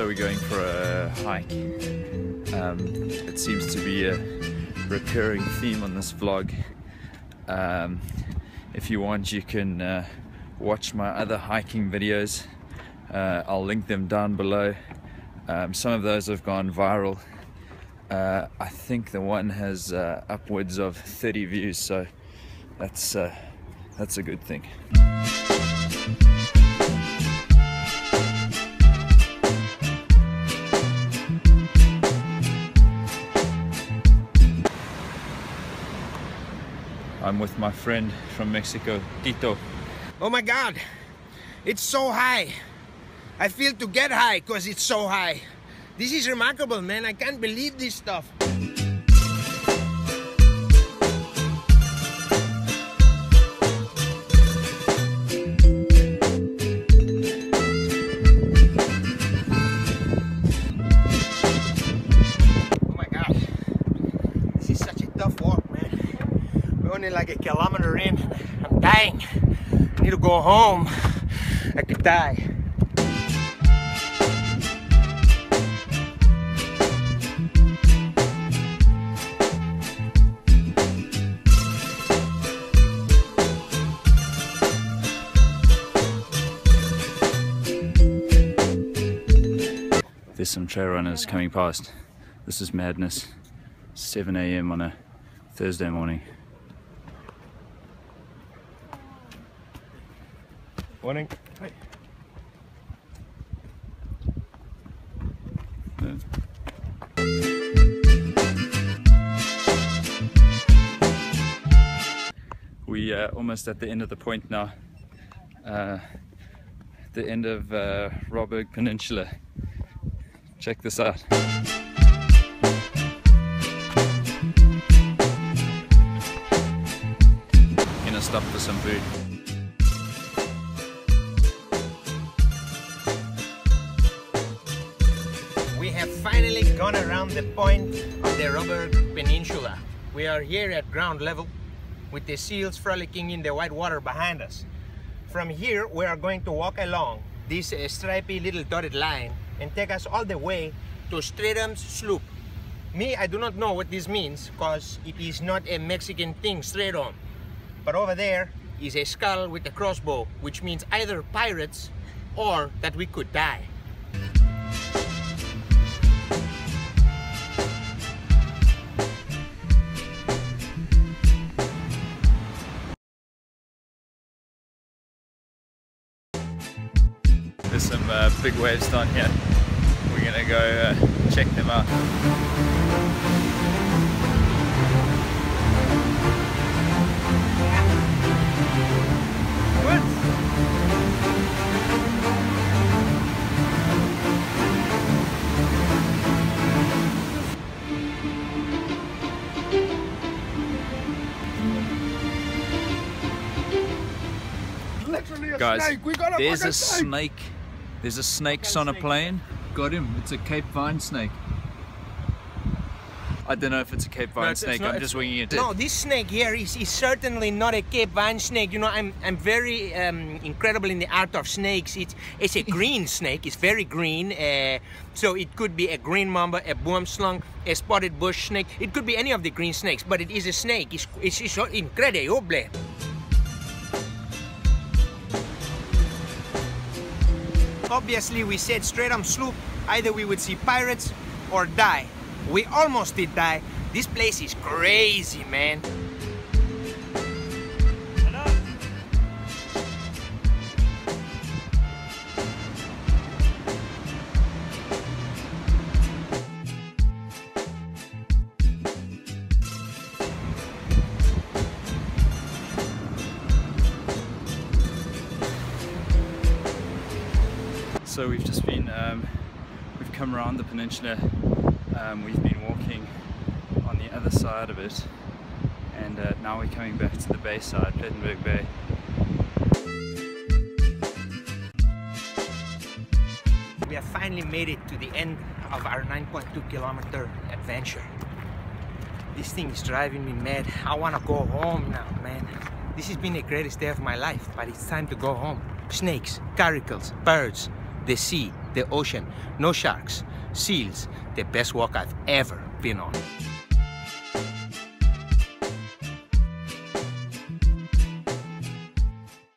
we're going for a hike. It seems to be a recurring theme on this vlog. If you want, you can watch my other hiking videos. I'll link them down below. Some of those have gone viral. I think the one has upwards of 30 views, so that's a good thing. I'm with my friend from Mexico, Tito. Oh my God, it's so high. I feel to get high because it's so high. This is remarkable, man. I can't believe this stuff. Oh my God, this is such a tough walk, man. We're only like a kilometer in. I'm dying. I need to go home. I could die. There's some trail runners coming past. This is madness. 7 AM on a Thursday morning. Morning. Hi. We are almost at the end of the point now. The end of Robberg Peninsula. Check this out. Gonna stop for some food. We have finally gone around the point of the Robberg Peninsula. We are here at ground level with the seals frolicking in the white water behind us. From here we are going to walk along this stripy little dotted line and take us all the way to Stratum's Sloop. Me, I do not know what this means because it is not a Mexican thing, Stratum. But over there is a skull with a crossbow, which means either pirates or that we could die. There's some big waves down here. We're gonna go check them out. What? Literally a Guys, snake. We got a there's a snake. snake. There's a snake on a plane. Got him. It's a Cape Vine snake. I don't know if it's a Cape Vine snake. I'm just winging it. No, this snake here is certainly not a Cape Vine snake. You know, I'm very incredible in the art of snakes. It's a green snake. It's very green. So it could be a green mamba, a boomslang, a spotted bush snake. It could be any of the green snakes, but it is a snake. It's so incredible. Obviously, we said Stratum Sloop, either we would see pirates or die. We almost did die. This place is crazy, man. So we've just been, we've come around the peninsula. We've been walking on the other side of it, and now we're coming back to the bay side, Plettenberg Bay. We have finally made it to the end of our 9.2 kilometer adventure. This thing is driving me mad. I want to go home now, man. This has been the greatest day of my life, but it's time to go home. Snakes, caracals, birds, the sea, the ocean, no sharks, seals, the best walk I've ever been on.